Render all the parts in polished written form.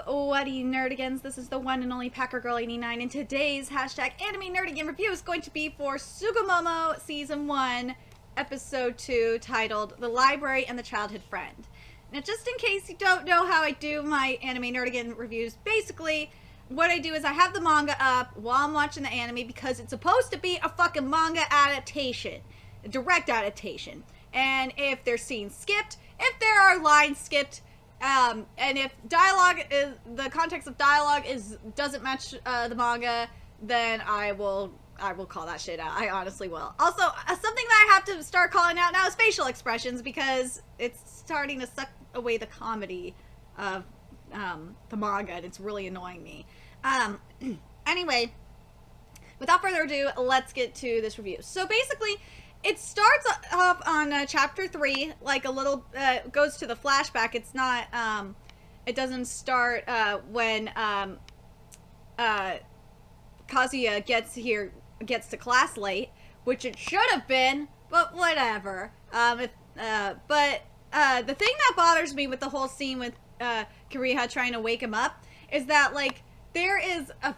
what do you nerdigans? This is the one and only Packer Girl 89, and today's hashtag anime nerdigan review is going to be for Tsugumomo Season 1, Episode 2, titled The Library and the Childhood Friend. Now, just in case you don't know how I do my anime nerdigan reviews, basically, what I do is I have the manga up while I'm watching the anime because it's supposed to be a fucking manga adaptation, a direct adaptation. And if there's scenes skipped, if there are lines skipped, and if dialogue is, the context of dialogue doesn't match the manga, then I will call that shit out. I honestly will. Also, something that I have to start calling out now is facial expressions, because it's starting to suck away the comedy of the manga, and it's really annoying me. Anyway, without further ado, let's get to this review. So basically, it starts off on chapter 3, like a little, goes to the flashback. It's not, it doesn't start when Kazuya gets to class late, which it should have been, but whatever. The thing that bothers me with the whole scene with Kiriha trying to wake him up is that, like, there is a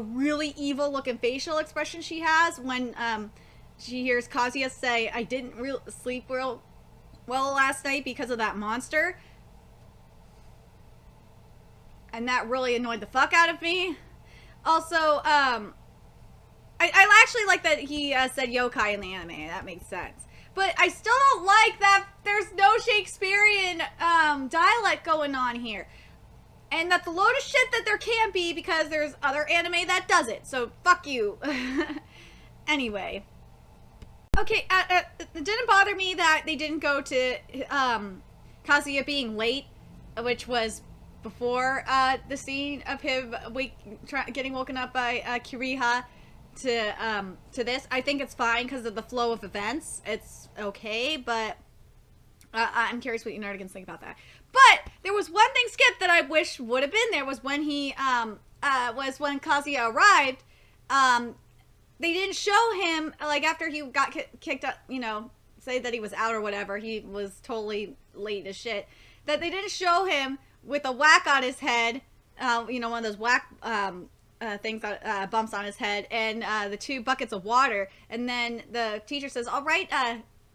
really evil looking facial expression she has when she hears Kazuya say, "I didn't sleep well last night because of that monster." And that really annoyed the fuck out of me. Also, I actually like that he said yokai in the anime. That makes sense. But I still don't like that there's no Shakespearean dialect going on here. And that's a load of shit that there can be, because there's other anime that does it. So, fuck you. Anyway. Okay, it didn't bother me that they didn't go to Kazuya being late, which was before the scene of him getting woken up by Kiriha to this. I think it's fine because of the flow of events. It's okay, but I'm curious what you nerdigans think about that. But there was one thing skipped that I wish would have been there, was when when Kazuya arrived. They didn't show him, like, after he got kicked up, you know, say that he was out or whatever, he was totally late as shit, that they didn't show him with a whack on his head, you know, one of those whack things, bumps on his head, and the 2 buckets of water. And then the teacher says, "All right,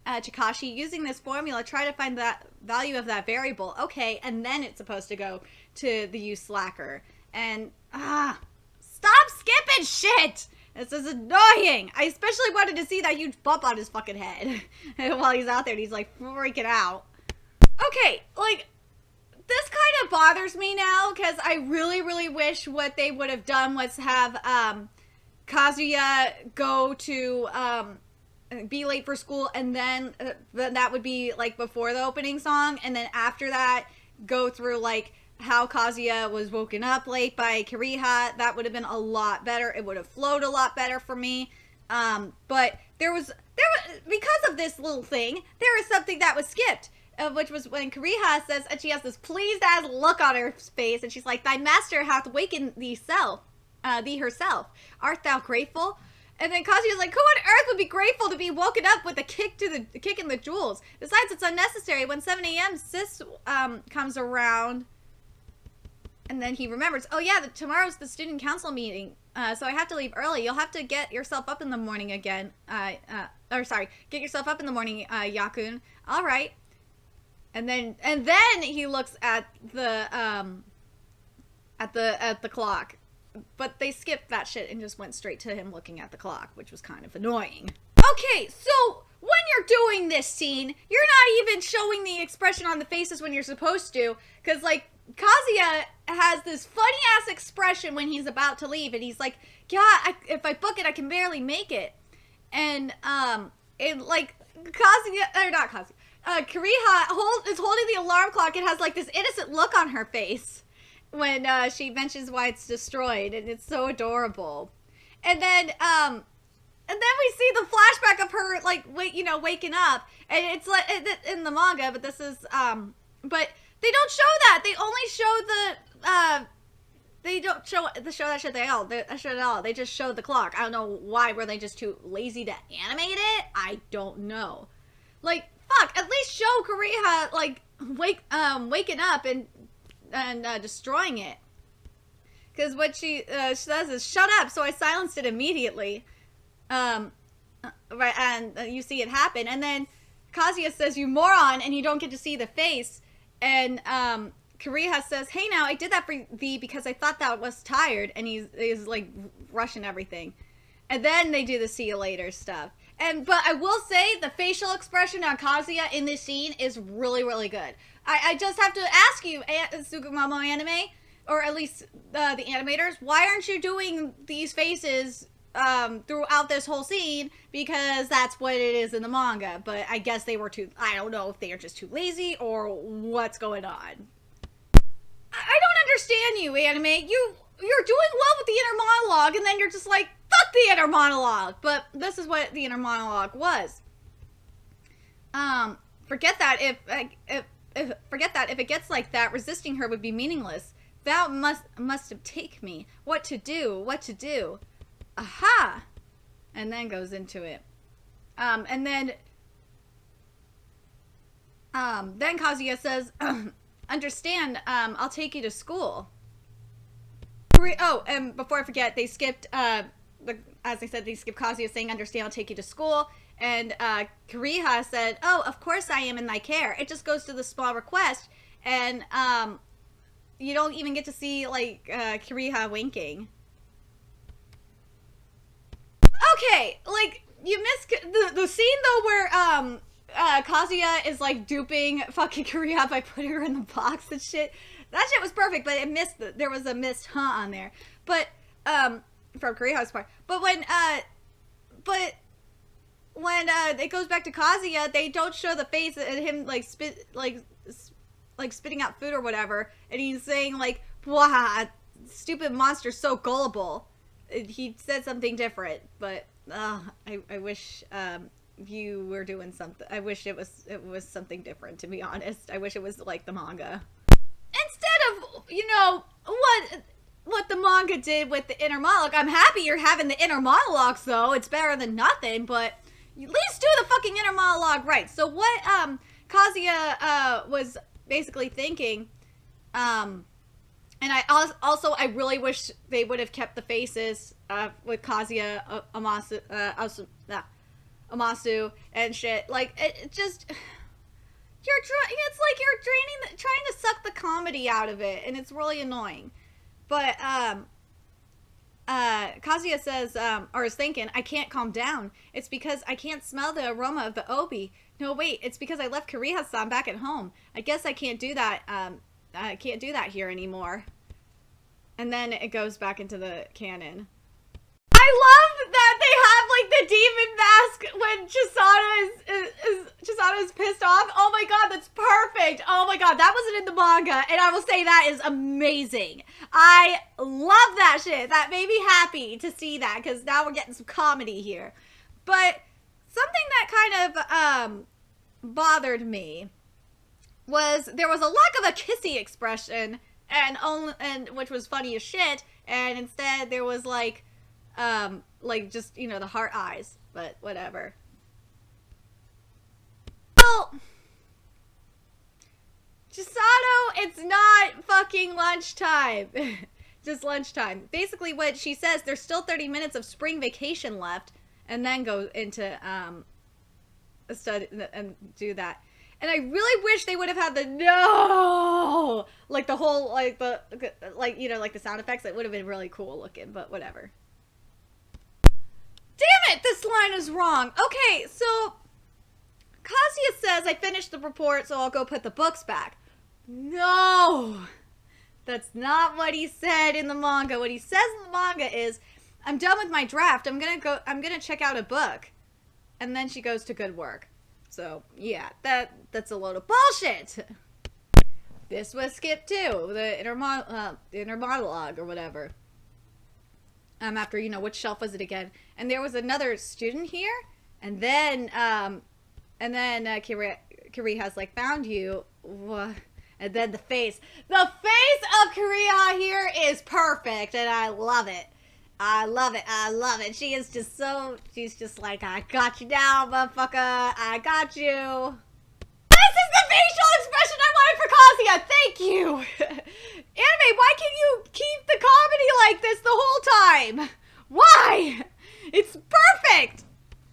Chikashi, using this formula, try to find the value of that variable." Okay, and then it's supposed to go to the "you slacker." And, stop skipping shit! This is annoying! I especially wanted to see that huge bump on his fucking head while he's out there and he's, like, freaking out. Okay, like, this kind of bothers me now, because I really, really wish what they would have done was have Kazuya go to be late for school, and then that would be, like, before the opening song, and then after that go through, like, how Kazuya was woken up late by Kiriha. That would have been a lot better. It would have flowed a lot better for me. But there was, because of this little thing, there was something that was skipped, which was when Kiriha says, and she has this pleased ass look on her face, and she's like, "Thy master hath wakened thee herself. Art thou grateful?" And then Kazuya's like, "Who on earth would be grateful to be woken up with a kick in the jewels? Besides, it's unnecessary. When 7 a.m. sis comes around." And then he remembers, "Oh yeah, tomorrow's the student council meeting, so I have to leave early. You'll have to get yourself up in the morning again. Get yourself up in the morning, Yakun. All right." And then he looks at the clock, but they skipped that shit and just went straight to him looking at the clock, which was kind of annoying. Okay, so when you're doing this scene, you're not even showing the expression on the faces when you're supposed to, because, like, Kazuya has this funny-ass expression when he's about to leave, and he's like, "God, if I book it, I can barely make it." And, like, Kiriha is holding the alarm clock and has, like, this innocent look on her face when, she mentions why it's destroyed, and it's so adorable. And then we see the flashback of her, like, waking up, and it's, like, in the manga, but this is, but they don't show that. They only show they don't show that shit at all. They just showed the clock. I don't know why. Were they just too lazy to animate it? I don't know. Like, fuck, at least show Kiriha, like, waking up and destroying it. Because what she says is, shut up, so I silenced it immediately. Right, and you see it happen. And then Kazuya says, you moron, and you don't get to see the face. And Kiriha says, hey now, I did that for thee because I thought that was tired. And he's like rushing everything. And then they do the see you later stuff. But I will say the facial expression on Kazuya in this scene is really, really good. I just have to ask you, Tsugumomo anime, or at least the animators, why aren't you doing these faces throughout this whole scene? Because that's what it is in the manga. But I guess they were I don't know if they are just too lazy or what's going on. I don't understand you, anime. You're doing well with the inner monologue, and then you're just like, fuck the inner monologue. But this is what the inner monologue was. Forget that if it gets like that, resisting her would be meaningless. Thou must have take me. What to do. Aha! And then goes into it. And then Kazuya says, understand, I'll take you to school. Oh, and before I forget, they skipped, as I said, they skipped Kazuya saying, understand, I'll take you to school. And Kiriha said, oh, of course I am in thy care. It just goes to the small request. And you don't even get to see, like, Kiriha winking. Okay, like, you missed the scene, though, where Kazuya is, like, duping fucking Kiriha by putting her in the box and shit. That shit was perfect, but it missed, there was a missed on there. But, from Kiriha's part. But when it goes back to Kazuya, they don't show the face of him, like, spitting out food or whatever. And he's saying, like, wow, stupid monster's so gullible. He said something different, but I wish you were doing something. I wish it was something different, to be honest. I wish it was like the manga. Instead of, you know, what the manga did with the inner monologue. I'm happy you're having the inner monologues, though. It's better than nothing, but at least do the fucking inner monologue right. So what Kazuya was basically thinking, and I really wish they would have kept the faces with Kazuya, Amasu, and shit. Like, it just... it's like you're trying to suck the comedy out of it, and it's really annoying. But, Kazuya says, or is thinking, I can't calm down. It's because I can't smell the aroma of the obi. No, wait, it's because I left Kiriha-san back at home. I guess I can't do that, I can't do that here anymore. And then it goes back into the canon. I love that they have, like, the demon mask when Chisada is pissed off. Oh my god, that's perfect. Oh my god, that wasn't in the manga, and I will say that is amazing. I love that shit. That made me happy to see that, because now we're getting some comedy here. But something that kind of bothered me was there was a lack of a kissy expression, and which was funny as shit, and instead there was like just, you know, the heart eyes, but whatever. Well, Chisato, it's not fucking lunchtime. Just lunchtime. Basically what she says, there's still 30 minutes of spring vacation left, and then go into a study and do that. And I really wish they would have had the no, like the whole, like the, like, you know, like the sound effects. It would have been really cool looking, but whatever. Damn it, this line is wrong. Okay, so Kazuya says, I finished the report, so I'll go put the books back. No, that's not what he said in the manga. What he says in the manga is, I'm done with my draft. I'm gonna check out a book. And then she goes to good work. So, yeah, that's a load of bullshit. This was skipped too, the inner monologue or whatever. After, you know, which shelf was it again? And there was another student here, and then Kiriha has like found you, and then the face of Kiriha here is perfect, and I love it. I love it. She is just so, she's just like, I got you now, motherfucker. I got you. This is the facial expression I wanted for Kazuya. Thank you. Anime, why can't you keep the comedy like this the whole time? Why? It's perfect!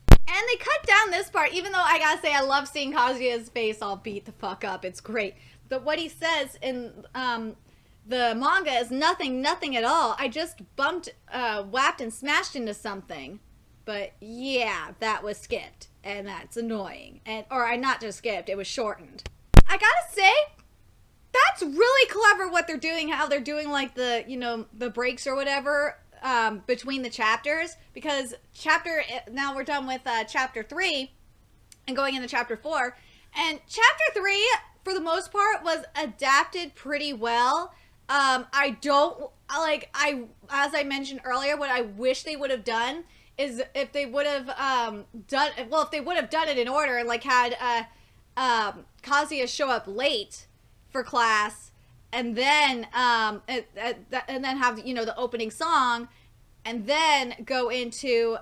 And they cut down this part, even though I gotta say I love seeing Kazuya's face all beat the fuck up. It's great. But what he says in the manga is nothing at all. I just bumped, whapped, and smashed into something. But yeah, that was skipped. And that's annoying. Or I not just skipped, it was shortened. I gotta say, that's really clever what they're doing, how they're doing like the, you know, the breaks or whatever between the chapters. Because now we're done with chapter 3 and going into chapter 4. And chapter 3, for the most part, was adapted pretty well. As I mentioned earlier, what I wish they would have done is if they would have if they would have done it in order, like had Kazuya show up late for class, and then have, you know, the opening song, and then go into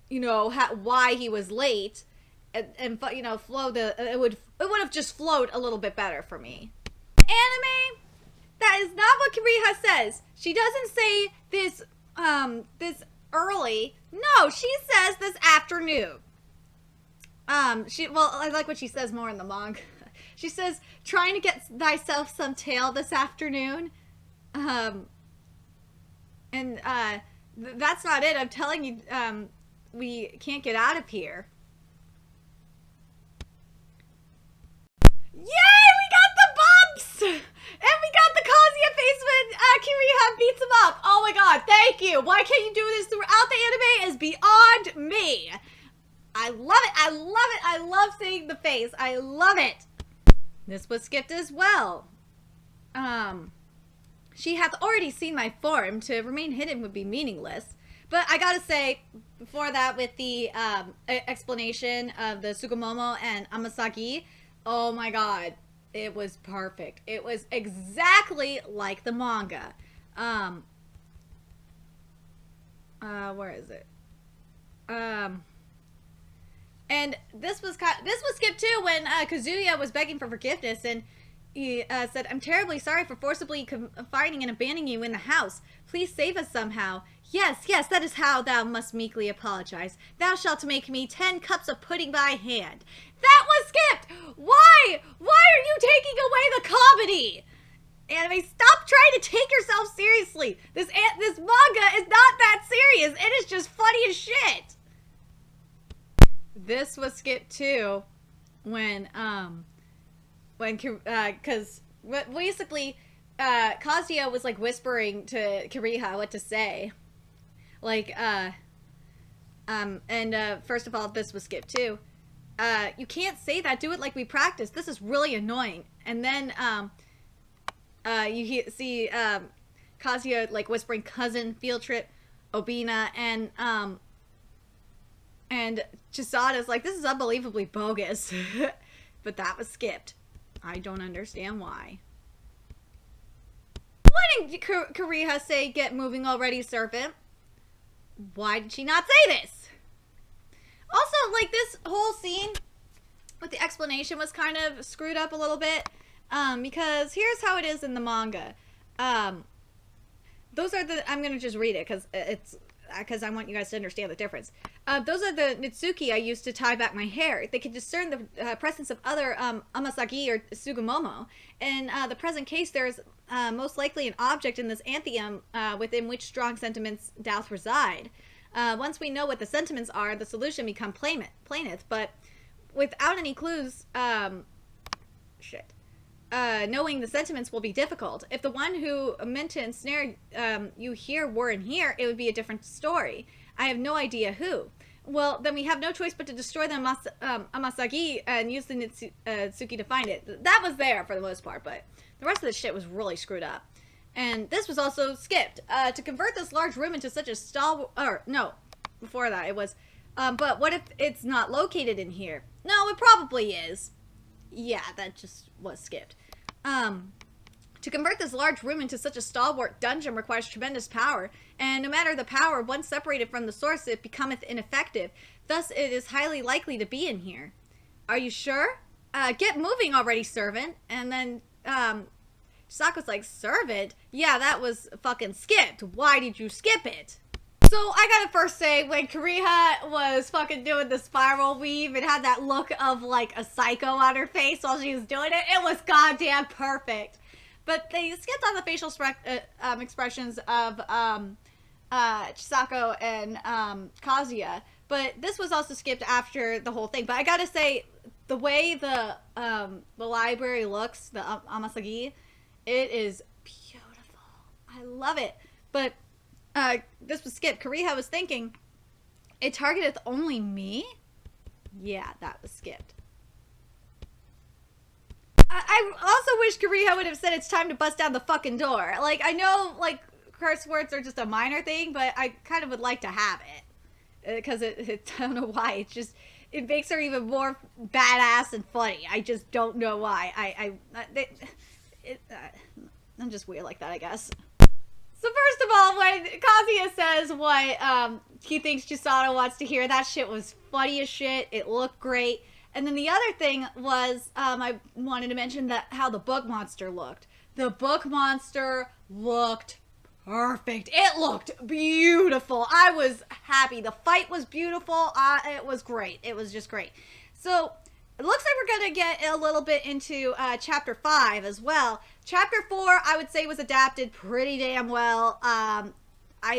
you know, why he was late, and you know, it would have just flowed a little bit better for me. Anime, that is not what Kiriha says. She doesn't say this early. No, she says this afternoon. I like what she says more in the manga. She says, trying to get thyself some tail this afternoon. That's not it. I'm telling you, we can't get out of here. Yay! We got the bumps! And we got the Kazuya face when Kiriha beats him up. Oh my god, thank you! Why can't you do this throughout the anime is beyond me. I love it, I love it, I love seeing the face. I love it. This was skipped as well. She hath already seen my form. To remain hidden would be meaningless. But I gotta say, before that, with the explanation of the Tsugumomo and Amasagi, oh my god, it was perfect. It was exactly like the manga. Where is it? And this was skipped too when Kazuya was begging for forgiveness, and he said, "I'm terribly sorry for forcibly confining and abandoning you in the house. Please save us somehow. Yes, that is how thou must meekly apologize. Thou shalt make me 10 cups of pudding by hand." That was skipped! Why? Why are you taking away the comedy? Anime, stop trying to take yourself seriously. This manga is not that serious. It is just funny as shit. This was skipped too when because basically Kazuya was like whispering to Kiriha what to say. Like first of all, this was skipped too. You can't say that. Do it like we practiced. This is really annoying. And then you see Kazuya like whispering cousin, field trip, Obina, and Chisada's like, this is unbelievably bogus. But that was skipped. I don't understand why. Why didn't Kiriha say, "Get moving already, serpent"? Why did she not say this? Also, like, this whole scene with the explanation was kind of screwed up a little bit. Because here's how it is in the manga. Those are the... I'm going to just read it because I want you guys to understand the difference. Those are the Nitsuki I used to tie back my hair. They can discern the presence of other Amasagi or Tsugumomo. In the present case, there's most likely an object in this anthium within which strong sentiments doth reside. Once we know what the sentiments are, the solution becomes plaineth, but without any clues, knowing the sentiments will be difficult. If the one who meant to ensnare you here were in here, it would be a different story. I have no idea who. Well, then we have no choice but to destroy the Amasagi and use the Nitsuki to find it. That was there for the most part, but the rest of the shit was really screwed up. And this was also skipped. To convert this large room into such a before that it was, but what if it's not located in here? No, it probably is. Yeah, that just was skipped. To convert this large room into such a stalwart dungeon requires tremendous power, and no matter the power, once separated from the source, it becometh ineffective. Thus, it is highly likely to be in here. Are you sure? Get moving already, servant. And then, Chisako's like, servant? Yeah, that was fucking skipped. Why did you skip it? So I gotta first say, when Kariha was fucking doing the spiral weave and had that look of like a psycho on her face while she was doing it, it was goddamn perfect. But they skipped on the facial expressions of Chisako and Kazuya. But this was also skipped after the whole thing. But I gotta say, the way the library looks, the Amasagi, it is beautiful. I love it. But this was skipped. Kariha was thinking, it targeted only me? Yeah, that was skipped. I also wish Kariha would have said it's time to bust down the fucking door. Like, I know, like, curse words are just a minor thing, but I kind of would like to have it. Because I don't know why. It's just, it makes her even more badass and funny. I just don't know why. I'm just weird like that, I guess. So first of all, when Kazuya says what he thinks Chisato wants to hear, that shit was funny as shit. It looked great. And then the other thing was, I wanted to mention that how the book monster looked. The book monster looked perfect. It looked beautiful. I was happy. The fight was beautiful. It was great. It was just great. So it looks like we're going to get a little bit into Chapter 5 as well. Chapter 4, I would say, was adapted pretty damn well. I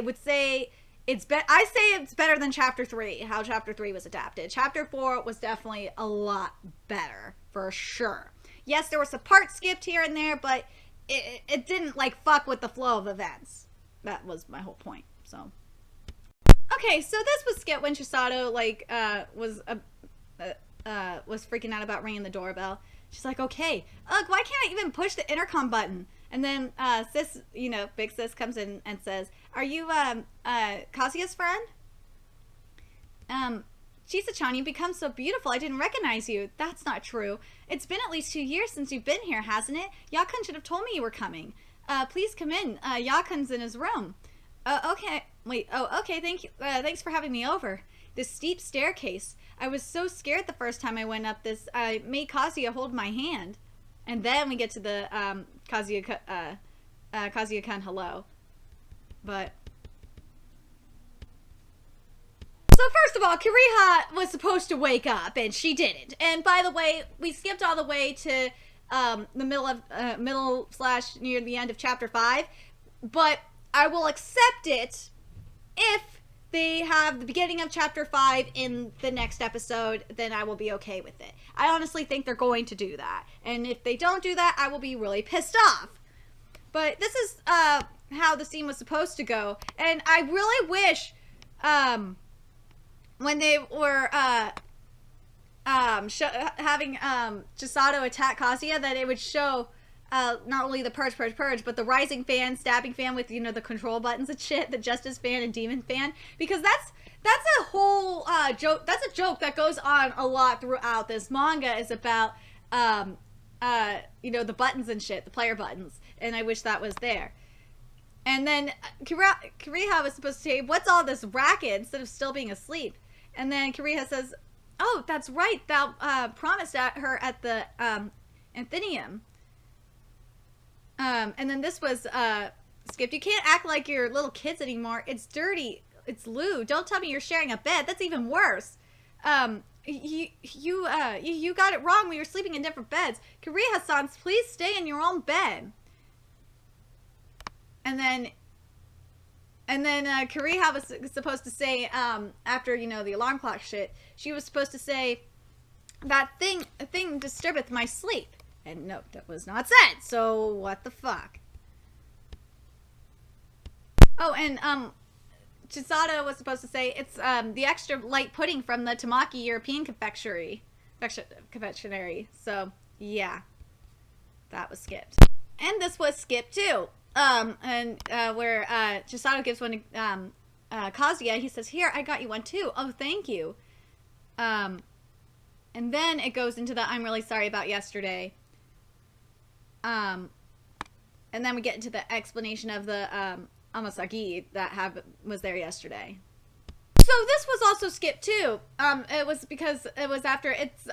would say it's better than Chapter 3, how Chapter 3 was adapted. Chapter 4 was definitely a lot better, for sure. Yes, there were some parts skipped here and there, but it didn't, like, fuck with the flow of events. That was my whole point, so. Okay, so this was skipped when Chisato, like, was freaking out about ringing the doorbell. She's like, okay, ugh, why can't I even push the intercom button? And then sis, big sis comes in and says, are you Kazuya's friend? Chisa-chan, you become so beautiful, I didn't recognize you. That's not true. It's been at least 2 years since you've been here, hasn't it? Yakun should have told me you were coming. Please come in. Yakun's in his room. Okay. Wait, okay, thank you. Thanks for having me over. This steep staircase. I was so scared the first time I went up this. I made Kazuya hold my hand. And then we get to the Kazuya-kun hello. But so first of all, Kariha was supposed to wake up and she didn't. And by the way, we skipped all the way to the middle / near the end of Chapter 5. But I will accept it if they have the beginning of Chapter 5 in the next episode, then I will be okay with it. I honestly think they're going to do that. And if they don't do that, I will be really pissed off. But this is how the scene was supposed to go. And I really wish when they were having Chisato attack Kazuya, that it would show not only the purge, but the rising fan, stabbing fan with, the control buttons and shit, the justice fan and demon fan, because that's a whole joke. That's a joke that goes on a lot throughout this manga, is about the buttons and shit, the player buttons, and I wish that was there. And then Kariha was supposed to say, what's all this racket, instead of still being asleep. And then Kariha says, oh, that's right, thou promised her at the Athenaeum. And then this was skipped. You can't act like you're little kids anymore. It's dirty. It's lewd. Don't tell me you're sharing a bed. That's even worse. You got it wrong. We were sleeping in different beds. Kariha-san, please stay in your own bed. And then Kariha was supposed to say, after, the alarm clock shit, she was supposed to say, a thing disturbeth my sleep. And no, that was not said, so what the fuck? Oh, and, Chisato was supposed to say, it's, the extra light pudding from the Tamaki European confectionery. So, yeah. That was skipped. And this was skipped, too. Where Chisato gives one to, Kazuya, he says, here, I got you one, too. Oh, thank you. And then it goes into the, I'm really sorry about yesterday. And then we get into the explanation of the Amasagi that was there yesterday. So this was also skipped too. It was because it was after it's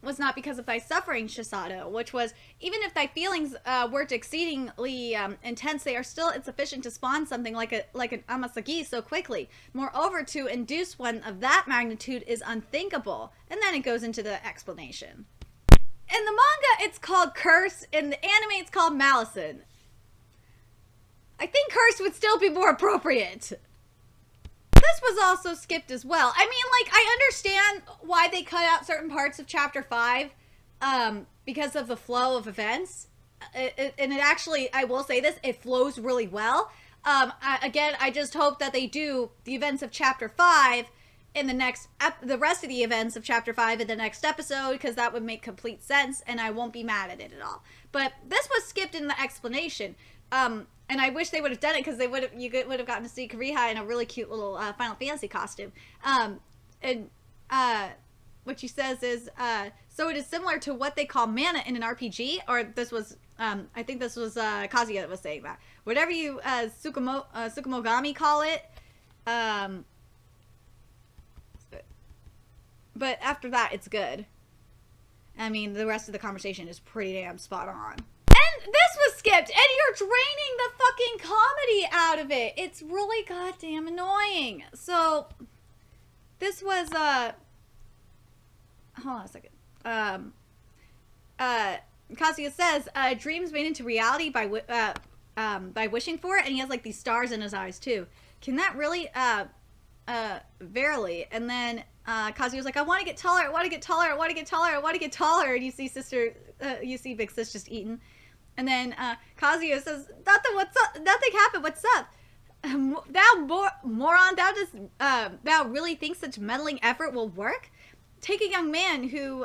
was not because of thy suffering, Shisato, which was even if thy feelings weren't exceedingly intense, they are still insufficient to spawn something like an amasagi so quickly. Moreover, to induce one of that magnitude is unthinkable. And then it goes into the explanation. In the manga, it's called Curse. In the anime, it's called Malison. I think Curse would still be more appropriate. This was also skipped as well. I mean, like, I understand why they cut out certain parts of Chapter 5 because of the flow of events. And it actually, I will say this, it flows really well. I just hope that they do the events of Chapter 5 in the rest of the events of Chapter 5 in the next episode, because that would make complete sense, and I won't be mad at it at all. But this was skipped in the explanation. And I wish they would have done it, because you would have gotten to see Kiriha in a really cute little Final Fantasy costume. What she says is, so it is similar to what they call mana in an RPG, or this was, I think this was Kazuya that was saying that. Whatever you Tsukumogami call it. But after that, it's good. I mean, the rest of the conversation is pretty damn spot on. And this was skipped, and you're draining the fucking comedy out of it. It's really goddamn annoying. So, this was, hold on a second. Kazuya says, dreams made into reality by wishing for it, and he has, like, these stars in his eyes, too. Can that really, verily? And then, Kazuya's like, I want to get taller, I want to get taller, I want to get taller, I want to get taller, and you see Big Sis just eating. And then Kazuya says, "Nothing. What's up? Nothing happened. What's up? Thou moron. Thou really think such meddling effort will work? Take a young man who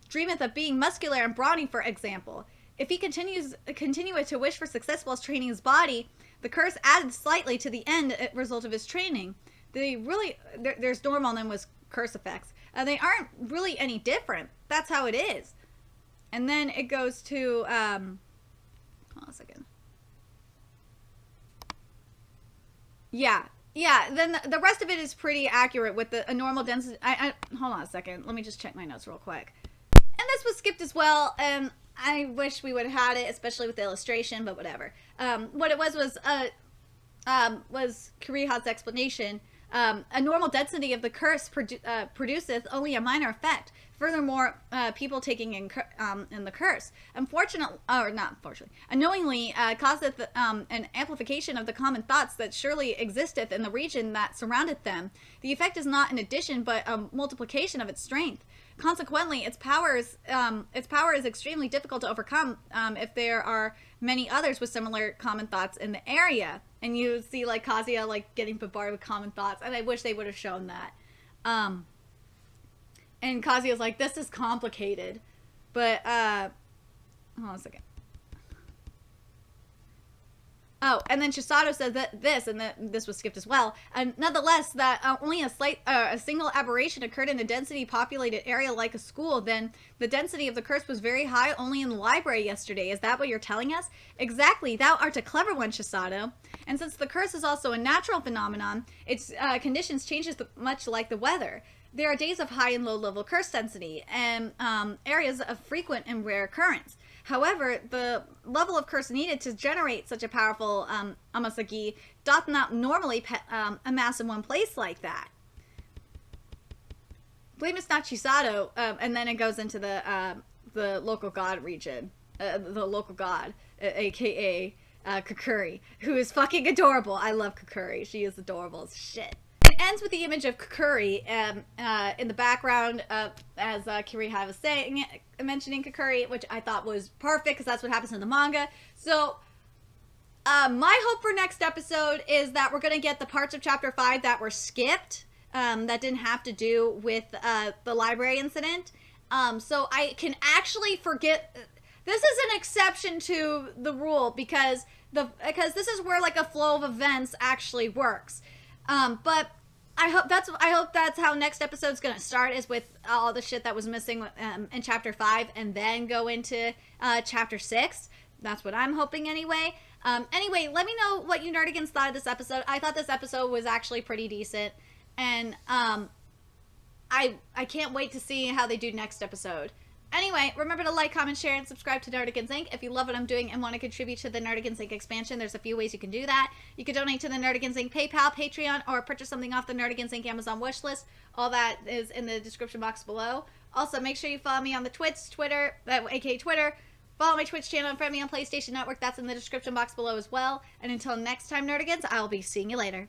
dreameth of being muscular and brawny, for example. If he continues to wish for success whilst training his body, the curse added slightly to the end result of his training. There's normal and then was curse effects. They aren't really any different. That's how it is." And then it goes to, hold on a second. Yeah, then the rest of it is pretty accurate with a normal density. Hold on a second. Let me just check my notes real quick. And this was skipped as well, and I wish we would have had it, especially with the illustration, but whatever. What it was Kiriha's explanation. A normal density of the curse produceth only a minor effect. Furthermore, people taking in the curse, unknowingly causeth an amplification of the common thoughts that surely existeth in the region that surroundeth them. The effect is not an addition, but a multiplication of its strength. Consequently, its power is extremely difficult to overcome if there are many others with similar common thoughts in the area. And you see, like, Kazuya, like, getting bombarded with common thoughts, and I wish they would have shown that. And Kazuya's like, this is complicated. But, hold on a second. Oh, and then Shisato says that this was skipped as well. And nonetheless, that only a single aberration occurred in a density populated area like a school, then the density of the curse was very high only in the library yesterday. Is that what you're telling us? Exactly. Thou art a clever one, Shisato. And since the curse is also a natural phenomenon, its conditions changes much like the weather. There are days of high and low level curse density, and areas of frequent and rare occurrence. However, the level of curse needed to generate such a powerful amasagi doth not normally amass in one place like that. Blame is not Shisato, and then it goes into the local god region, the local god, aka Kukuri, who is fucking adorable. I love Kukuri. She is adorable as shit. It ends with the image of Kukuri in the background, as Kiriha was saying, mentioning Kukuri, which I thought was perfect because that's what happens in the manga. So, my hope for next episode is that we're going to get the parts of Chapter 5 that were skipped, that didn't have to do with the library incident. So I can actually forget. This is an exception to the rule because this is where, like, a flow of events actually works. But I hope that's how next episode's gonna start, is with all the shit that was missing in Chapter 5, and then go into Chapter 6. That's what I'm hoping anyway. Anyway, let me know what you nerdigans thought of this episode. I thought this episode was actually pretty decent. And I can't wait to see how they do next episode. Anyway, remember to like, comment, share, and subscribe to Nerdigans Inc. If you love what I'm doing and want to contribute to the Nerdigans Inc. expansion, there's a few ways you can do that. You can donate to the Nerdigans Inc. PayPal, Patreon, or purchase something off the Nerdigans Inc. Amazon wishlist. All that is in the description box below. Also, make sure you follow me on the Twitter, aka Twitter. Follow my Twitch channel and friend me on PlayStation Network. That's in the description box below as well. And until next time, Nerdigans, I'll be seeing you later.